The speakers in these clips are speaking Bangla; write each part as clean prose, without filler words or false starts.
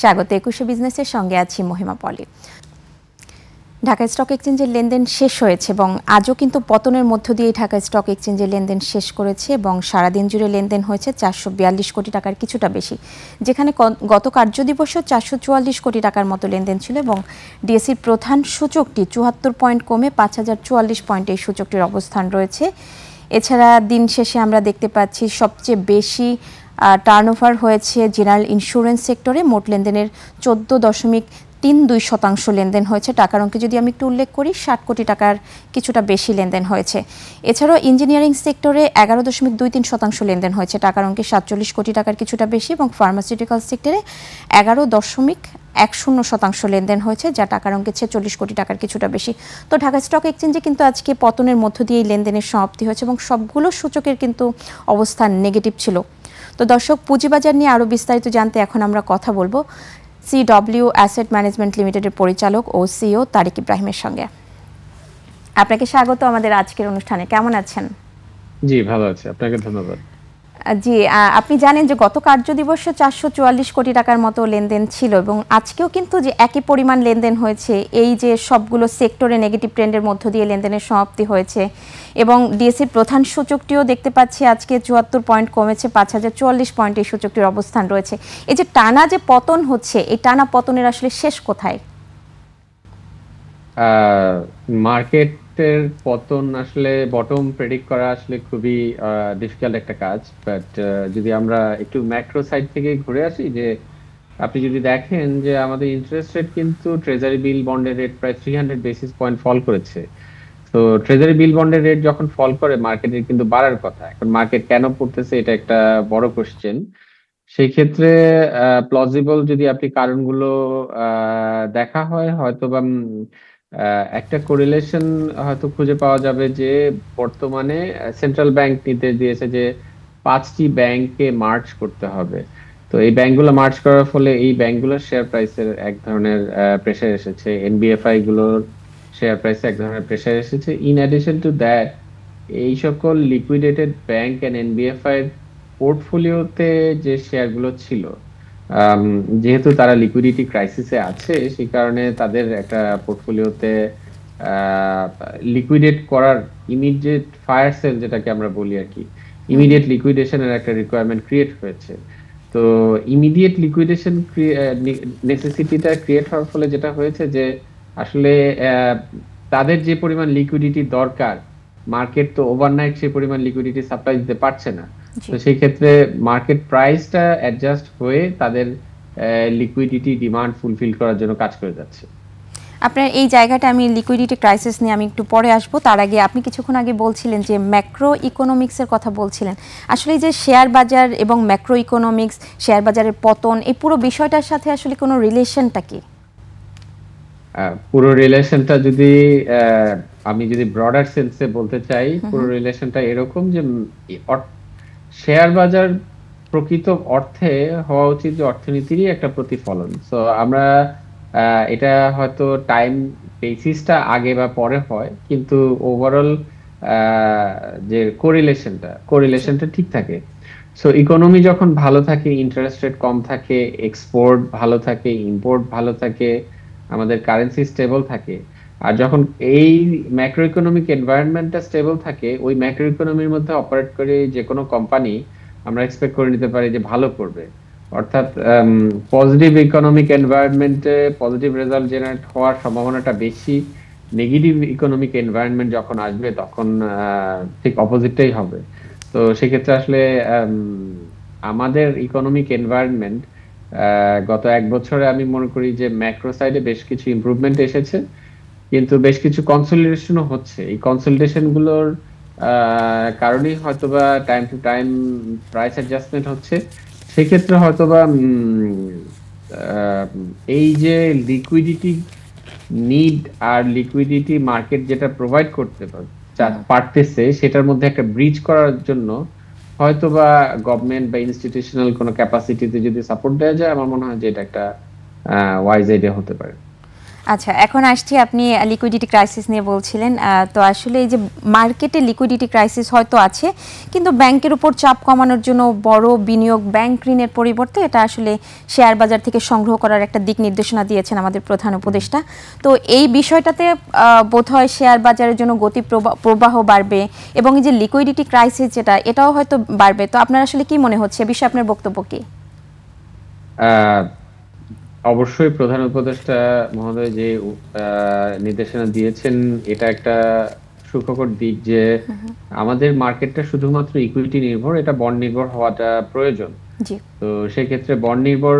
স্বাগত ২১শে বিজনেসের সঙ্গে আছি মহিমা পলি। ঢাকা স্টক এক্সচেঞ্জের লেনদেন শেষ হয়েছে এবং আজও কিন্তু পতনের মধ্য দিয়ে ঢাকা স্টক এক্সচেঞ্জের লেনদেন শেষ করেছে এবং সারাদিন জুড়ে লেনদেন হয়েছে ৪৪২ কোটি টাকার কিছুটা বেশি, যেখানে গত কার্যদিবসেও ৪৪৪ কোটি টাকার মতো লেনদেন ছিল এবং ডিএসসির প্রধান সূচকটি ৭৪ পয়েন্ট কমে ৫০৪৪ পয়েন্টে এই সূচকটির অবস্থান রয়েছে। এছাড়া দিন শেষে আমরা দেখতে পাচ্ছি সবচেয়ে বেশি টার্নওভার হয়েছে জেনারেল ইন্স্যুরেন্স সেক্টরে, মোট লেনদেনের ১৪.৩২% লেনদেন হয়েছে। টাকার অঙ্কে যদি আমি একটু উল্লেখ করি ৬০ কোটি টাকার কিছুটা বেশি লেনদেন হয়েছে। এছাড়াও ইঞ্জিনিয়ারিং সেক্টরে ১১.২৩% লেনদেন হয়েছে, টাকার অঙ্কে ৪৭ কোটি টাকার কিছুটা বেশি এবং ফার্মাসিউটিক্যাল সেক্টরে ১১.১০% লেনদেন হয়েছে, যা টাকার অঙ্কে ৪৬ কোটি টাকার কিছুটা বেশি। তো ঢাকা স্টক এক্সচেঞ্জে কিন্তু আজকে পতনের মধ্য দিয়ে লেনদেনের সমাপ্তি হয়েছে এবং সবগুলো সূচকের কিন্তু অবস্থান নেগেটিভ ছিল। তো দর্শক, পুঁজিবাজার নিয়ে আরও বিস্তারিত জানতে এখন আমরা কথা বলবো সিডব্লিউ অ্যাসেট ম্যানেজমেন্ট লিমিটেডের পরিচালক ও সিইও তারিক ইব্রাহিমের সঙ্গে। আপনাকে স্বাগত আমাদের আজকের অনুষ্ঠানে। কেমন আছেন? জি, ভালো আছি। আপনাকে ধন্যবাদ। জি, আপনি জানেন যে গত কার্যদিবসে ৪৪৪ কোটি টাকার মতো লেনদেন ছিল এবং আজকেও কিন্তু যে একই পরিমাণ লেনদেন হয়েছে, এই যে সবগুলো সেক্টরে নেগেটিভ ট্রেন্ডের মধ্য দিয়ে লেনদেনের সমাপ্তি হয়েছে এবং ডিএসসির প্রধান সূচকটিও দেখতে পাচ্ছি আজকে ৭৪ পয়েন্ট কমেছে, ৫০৪৪ পয়েন্ট এই সূচকটির অবস্থান রয়েছে। এই যে টানা যে পতন হচ্ছে, এই টানা পতনের আসলে শেষ কোথায়? মার্কেটের পতন আসলে বটম প্রেডিক্ট করা আসলে খুবই ডিফিকাল্ট একটা কাজ। বাট যদি আমরা একটু ম্যাক্রো সাইড থেকে ঘুরে আসি, যে আপনি যদি দেখেন যে আমাদের ইন্টারেস্ট রেট কিন্তু ট্রেজারি বিল বন্ডের রেট প্রায় 300 বেসিস পয়েন্ট ফল করেছে। তো ট্রেজারি বিল বন্ডের রেট যখন ফল করে মার্কেটের কিন্তু বাড়ার কথা। এখন মার্কেট কেন পড়তেছে, এটা একটা বড় কোশ্চেন। সেই ক্ষেত্রে প্লজিবল যদি আপনি কারণগুলো দেখা হয়, হয়তো বা একটা কোরিলেশন হয়তো খুঁজে পাওয়া যাবে যে বর্তমানে সেন্ট্রাল ব্যাংক নির্দেশ দিয়েছে যে 5টি ব্যাংককে মার্জ করতে হবে। তো এই ব্যাংকগুলো মার্জ করার ফলে এই ব্যাংকগুলোর শেয়ার প্রাইসের এক ধরনের প্রেসার এসেছে, এনবিএফআই গুলোর শেয়ার প্রাইসে এক ধরনের প্রেসার এসেছে। ইন অ্যাডিশন টু দ্যাট, এই সকল লিকুইডেটেড ব্যাংক এন্ড এনবিএফআই পোর্টফোলিওতে যে শেয়ারগুলো ছিল, যেহেতু তারা লিকুইডিটি ক্রাইসিসে আছে, সেই কারণে তাদের একটা পোর্টফোলিওতে লিকুইডেট করার ইমিডিয়েট ফায়ার সেল, যেটাকে আমরা বলি আর কি, ইমিডিয়েট লিকুইডেশনের একটা রিকোয়ারমেন্ট ক্রিয়েট হয়েছে। তো ইমিডিয়েট লিকুইডেশন নেসেসিটিটা ক্রিয়েট হওয়ার ফলে যেটা হয়েছে যে আসলে তাদের যে পরিমাণ লিকুইডিটি দরকার, মার্কেট তো ওভারনাইট সেই পরিমাণ লিকুইডিটি সাপ্লাই দিতে পারছে না। তো সেই ক্ষেত্রে মার্কেট প্রাইসটা অ্যাডজাস্ট হয়ে তাদের লিকুইডিটি ডিমান্ড ফুলফিল করার জন্য কাজ করে যাচ্ছে। আপনার এই জায়গাটা আমি লিকুইডিটি ক্রাইসিস নিয়ে আমি একটু পরে আসবো। তার আগে আপনি কিছুক্ষণ আগে বলছিলেন যে ম্যাক্রো ইকোনমিক্সের কথা বলছিলেন। আসলে এই যে শেয়ার বাজার এবং ম্যাক্রো ইকোনমিক্স, শেয়ার বাজারের পতন, এই পুরো বিষয়টার সাথে আসলে কোনো রিলেশনটা কি? পুরো রিলেশনটা যদি আমি যদি ব্রডার সেন্সে বলতে চাই, পুরো রিলেশনটা এরকম যে শেয়ার বাজার প্রকৃত অর্থে হওয়া উচিত যে অর্থনীতিরই একটা প্রতিফলন। সো আমরা এটা হয়তো টাইম বেসিসটা আগে বা পরে হয়, কিন্তু ওভারঅল যে কোরিলেশনটা ঠিক থাকে। সো ইকোনমি যখন ভালো থাকে, ইন্টারেস্ট রেট কম থাকে, এক্সপোর্ট ভালো থাকে, ইম্পোর্ট ভালো থাকে, আমাদের কারেন্সি স্টেবল থাকে। আর যখন এই ম্যাক্রো ইকোনমিক এনভায়রনমেন্টটা স্টেবল থাকে, ওই ম্যাক্রো ইকোনমির মধ্যে অপারেট করে যে কোনো কোম্পানি আমরা এক্সপেক্ট করে নিতে পারি যে ভালো করবে। অর্থাৎ পজিটিভ ইকোনমিক এনভায়রনমেন্টে পজিটিভ রেজাল্ট জেনারেট হওয়ার সম্ভাবনাটা বেশি। নেগেটিভ ইকোনমিক এনভায়রনমেন্ট যখন আসবে তখন ঠিক অপোজিটটাই হবে। তো সেক্ষেত্রে আসলে আমাদের ইকোনমিক এনভায়রনমেন্ট গত এক বছরে আমি মনে করি যে ম্যাক্রো সাইডে বেশ কিছু ইমপ্রুভমেন্ট এসেছে, কিন্তু বেশ কিছু কনসলিডেশনও হচ্ছে। এই কনসলিডেশন গুলোর কারণেই হয়তোবা time to time price adjustment হচ্ছে। সেক্ষেত্রে হয়তোবা এই যে লিকুইডিটি নিড আর লিকুইডিটি মার্কেট যেটা প্রোভাইড করতে পারতেছে, সেটার মধ্যে একটা ব্রিজ করার জন্য হয়তোবা গভর্নমেন্ট বা ইনস্টিটিউশনাল কোনো ক্যাপাসিটিতে যদি সাপোর্ট দেওয়া যায়, আমার মনে হয় যে এটা একটা ওয়াইজ আইডিয়া হতে পারে। আচ্ছা, এখন আসছি, আপনি লিকুইডিটি ক্রাইসিস নিয়ে বলছিলেন। তো আসলে এই যে মার্কেটে লিকুইডিটি ক্রাইসিস হয়তো আছে, কিন্তু ব্যাংকের উপর চাপ কমানোর জন্য বড় বিনিয়োগ ব্যাংক ঋণের পরিবর্তে এটা আসলে শেয়ার বাজার থেকে সংগ্রহ করার একটা দিক নির্দেশনা দিয়েছেন আমাদের প্রধান উপদেষ্টা। তো এই বিষয়টাতে বোধহয় শেয়ার বাজারের জন্য গতি প্রবাহ বাড়বে এবং এই যে লিকুইডিটি ক্রাইসিস যেটা, এটাও হয়তো বাড়বে। তো আপনার আসলে কি মনে হচ্ছে, বিষয়ে আপনার বক্তব্য কি? অবশ্যই প্রধান উপদেষ্টা মহোদয় যে নির্দেশনা দিয়েছেন, এটা একটা সুখকর দিক যে আমাদের মার্কেটটা শুধুমাত্র ইকুইটি নির্ভর, এটা বন্ড নির্ভর হওয়াটা প্রয়োজন। জি। তো সেক্ষেত্রে বন্ড নির্ভর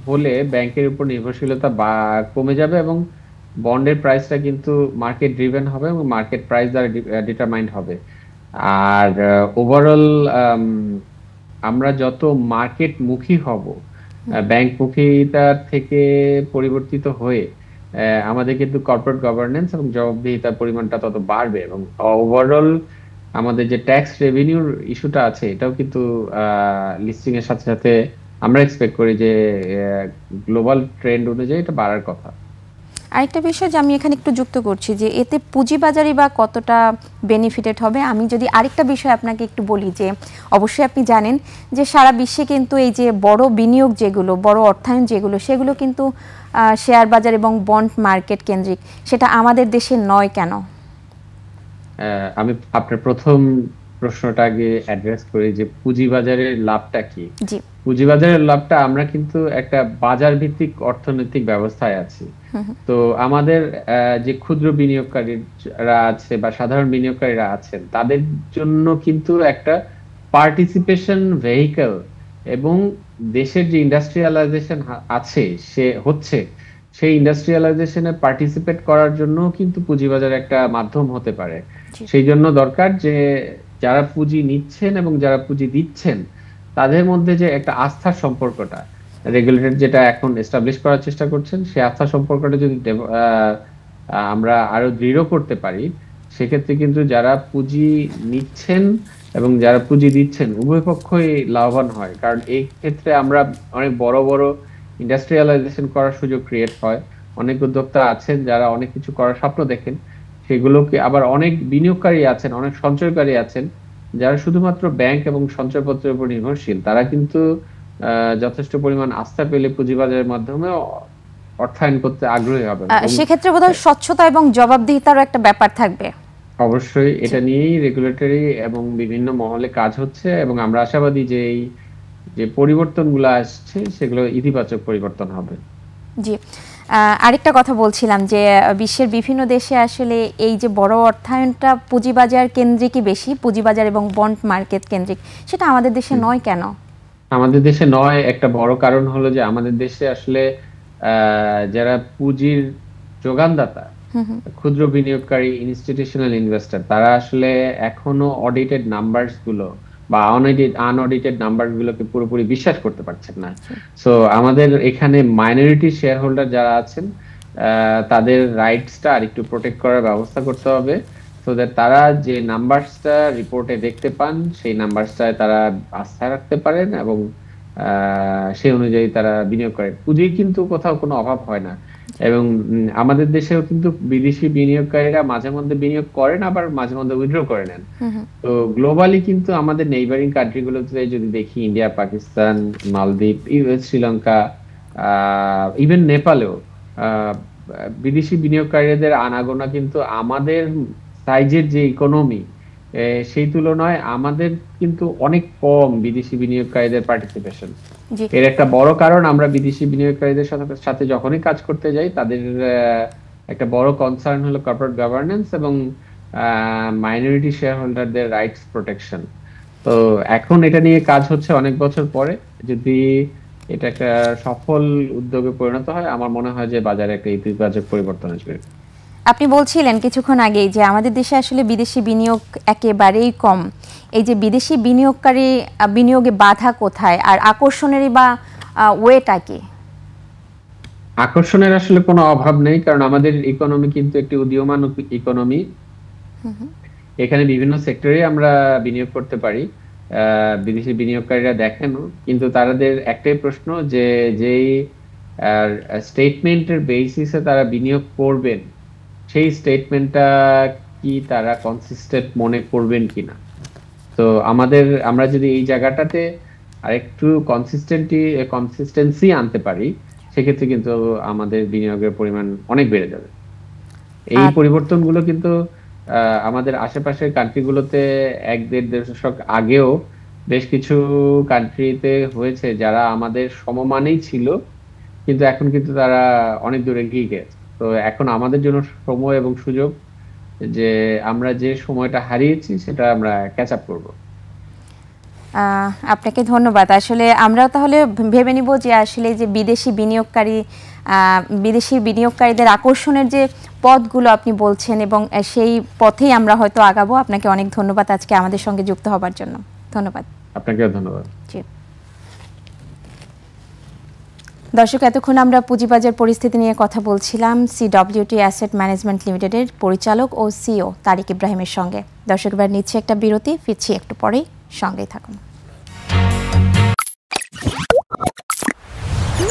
হলে ব্যাংকের উপর নির্ভরশীলতা কমে যাবে এবং বন্ডের প্রাইসটা কিন্তু মার্কেট ড্রিভেন হবে এবং মার্কেট প্রাইস দ্বারা ডিটারমাইন্ড হবে। আর ওভারঅল আমরা যত মার্কেট মুখী হব, ব্যাংকমুখিতার থেকে পরিবর্তিত হয়ে আমাদের কিন্তু কর্পোরেট গভর্নেন্স এবং জবাবদিহিতার পরিমাণটা তত বাড়বে এবং ওভারঅল আমাদের যে ট্যাক্স রেভিনিউর ইস্যুটা আছে, এটাও কিন্তু লিস্টিং এর সাথে সাথে আমরা এক্সপেক্ট করি যে গ্লোবাল ট্রেন্ড অনুযায়ী এটা বাড়ার কথা। আরেকটা বিষয় যে আমি এখানে একটু যুক্ত করছি যে এতে পুঁজিবাজারই বা কতটা বেনিফিটেড হবে। আমি যদি আরেকটা বিষয় আপনাকে একটু বলি যে অবশ্যই আপনি জানেন যে সারা বিশ্বে কিন্তু এই যে বড় বিনিয়োগ যেগুলো, বড় অর্থায়ন যেগুলো, সেগুলো কিন্তু শেয়ার বাজার এবং বন্ড মার্কেট কেন্দ্রিক। সেটা আমাদের দেশে নয় কেন? আমি আপনার প্রথম প্রশ্নটা আগে অ্যাড্রেস করি যে পুঁজিবাজারের লাভটা কি। জি। পুঁজিবাজারের লাভটা, আমরা কিন্তু একটা বাজার ভিত্তিক অর্থনৈতিক ব্যবস্থায় আছি। তো আমাদের যে ক্ষুদ্র বিনিয়োগকারীরা আছে বা সাধারণ বিনিয়োগকারীরা আছেন, তাদের জন্য কিন্তু একটা পার্টিসিপেশন ভেহিকল এবং দেশের যে ইন্ডাস্ট্রিয়ালাইজেশন আছে সেই ইন্ডাস্ট্রিয়ালাইজেশনে পার্টিসিপেট করার জন্য কিন্তু পুঁজিবাজার একটা মাধ্যম হতে পারে। সেই জন্য দরকার যে যারা পুঁজি নিচ্ছেন এবং যারা পুঁজি দিচ্ছেন, তাদের মধ্যে যে একটা আস্থার সম্পর্কটা, রেগুলেটর যেটা এখন এস্টাবলিশ করার চেষ্টা করছেন, সেই আস্থার সম্পর্কটা যদি আমরা আরো দৃঢ় করতে পারি, সেক্ষেত্রে কিন্তু যারা পুঁজি নিচ্ছেন এবং যারা পুঁজি দিচ্ছেন উভয় পক্ষই লাভবান হয়। কারণ এই ক্ষেত্রে আমরা অনেক বড় বড় ইন্ডাস্ট্রিয়ালাইজেশন করার সুযোগ ক্রিয়েট হয়। অনেক উদ্যোক্তা আছেন যারা অনেক কিছু করার স্বপ্ন দেখেন, সেগুলোকে আবার অনেক বিনিয়োগকারী আছেন, অনেক সঞ্চয়কারী আছেন যারা শুধুমাত্র ব্যাংক এবং সঞ্চয়পত্রের উপর নির্ভরশীল। তারা কিন্তু যথেষ্ট পরিমাণ আস্থা পেলে পুঁজিবাজারের মাধ্যমে অর্থায়ন করতে আগ্রহী হবে। সেক্ষেত্রে বোধহয় স্বচ্ছতা এবং জবাবদিহিতারও একটা ব্যাপার থাকবে। অবশ্যই এটা নিয়েই রেগুলেটরি এবং বিভিন্ন মহলে কাজ হচ্ছে এবং আমরা আশাবাদী যে এই যে পরিবর্তনগুলো আসছে সেগুলো ইতিবাচক পরিবর্তন হবে। জি। আরেকটা কথা বলছিলাম যে বিশ্বের বিভিন্ন দেশে আসলে এই যে বড় অর্থায়নটা পুঁজিবাজার কেন্দ্রিকই বেশি, পুঁজিবাজার এবং বন্ড মার্কেট কেন্দ্রিক, সেটা আমাদের দেশে নয় কেন? আমাদের দেশে নয়, একটা বড় কারণ হলো যে আমাদের দেশে আসলে যারা পুঁজির যোগানদাতা, ক্ষুদ্র বিনিয়োগকারী, ইনস্টিটিউশনাল ইনভেস্টর, তারা আসলে এখনো অডিটেড নাম্বারস গুলো বা আনঅডিটেড নাম্বারস গুলোকে পুরোপুরি বিশ্বাস করতে পারছেন না। সো আমাদের এখানে মাইনরিটি শেয়ার হোল্ডার যারা আছেন, তাদের রাইটসটা আর একটু প্রোটেক্ট করার ব্যবস্থা করতে হবে, সো দ্যাট তারা যে নাম্বারসটা রিপোর্টে দেখতে পান সেই নাম্বারসটায় তারা আস্থা রাখতে পারেন এবং সেই অনুযায়ী তারা বিনিয়োগ করেন। পুঁজির কিন্তু কোথাও কোনো অভাব হয় না এবং আমাদের দেশেও কিন্তু বিদেশি বিনিয়োগকারীরা মাঝে মধ্যে বিনিয়োগ করেন, আবার মাঝে মধ্যে উইথড্র করে নেন। তো গ্লোবালি কিন্তু আমাদের নেইবারিং কান্ট্রি গুলোতে যদি দেখি, ইন্ডিয়া, পাকিস্তান, মালদ্বীপ, শ্রীলঙ্কা, ইভেন নেপালেও বিদেশি বিনিয়োগকারীদের আনাগোনা কিন্তু আমাদের সাইজের যে ইকোনমি, সেই তুলনায় আমাদের কিন্তু অনেক কম বিদেশি বিনিয়োগকারীদের পার্টিসিপেশন। এর একটা বড় কারণ, আমরা বিদেশি বিনিয়োগকারীদের সাথে যখনই কাজ করতে যাই, তাদের একটা বড় কনসার্ন হলো কর্পোরেট গভর্নেন্স এবং মাইনরিটি শেয়ার হোল্ডারদের রাইটস প্রোটেকশন। তো এখন এটা নিয়ে কাজ হচ্ছে অনেক বছর পরে। যদি এটা একটা সফল উদ্যোগে পরিণত হয়, আমার মনে হয় যে বাজারে একটা ইতিবাচক পরিবর্তন আসবে। আপনি বলছিলেন কিছুক্ষণ আগেই যে আমাদের দেশে আসলে বিদেশি বিনিয়োগ একেবারেই কম। এই যে বিদেশি বিনিয়োগে বাধা কোথায়, আর আকর্ষণেরই বা ওয়েটা কি? আকর্ষণের আসলে কোনো অভাব নেই, কারণ আমাদের ইকোনমি কিন্তু একটি উদীয়মান ইকোনমি। এখানে বিভিন্ন সেক্টরে আমরা বিনিয়োগ করতে পারি। বিদেশি বিনিয়োগকারীরা দেখেন, কিন্তু তাদের একটাই প্রশ্ন যে যেই আর স্টেটমেন্টের বেসিসে তারা বিনিয়োগ করবেন, সেই স্টেটমেন্টটা কি তারা কনসিস্টেন্ট মনে করবেন কিনা। তো আমরা যদি এই জায়গাটাতে আরেকটু কনসিস্টেন্সি আনতে পারি, সেক্ষেত্রে কিন্তু আমাদের বিনিয়োগের পরিমাণ অনেক বেড়ে যাবে। এই পরিবর্তনগুলো কিন্তু আমাদের আশেপাশের কান্ট্রিগুলোতে 1-1.5 দশক আগেও বেশ কিছু কান্ট্রিতে হয়েছে, যারা আমাদের সমমানেই ছিল, কিন্তু এখন কিন্তু তারা অনেক দূরে এগিয়ে গেছে। তো এখন আমাদের জন্য সময় এবং সুযোগ যে আমরা যে সময়টা হারিয়েছি সেটা আমরা ক্যাচ আপ করবো। আপনাকে ধন্যবাদ। আসলে আমরাও তাহলে ভেবে নিব যে আসলে যে বিদেশি বিনিয়োগকারীদের আকর্ষণের যে পথগুলো আপনি বলছেন, এবং সেই পথেই আমরা হয়তো আগাবো। আপনাকে অনেক ধন্যবাদ আজকে আমাদের সঙ্গে যুক্ত হবার জন্য। ধন্যবাদ। আপনাকেও ধন্যবাদ। জি দর্শক, এতক্ষণ আমরা পুঁজিবাজার পরিস্থিতি নিয়ে কথা বলছিলাম CWT অ্যাসেট ম্যানেজমেন্ট লিমিটেডের পরিচালক ও সিইও তারিক ইব্রাহিমের সঙ্গে। দর্শক, এবার নিচ্ছে একটা বিরতি, ফিরছি একটু পরেই, সঙ্গেই থাকুন।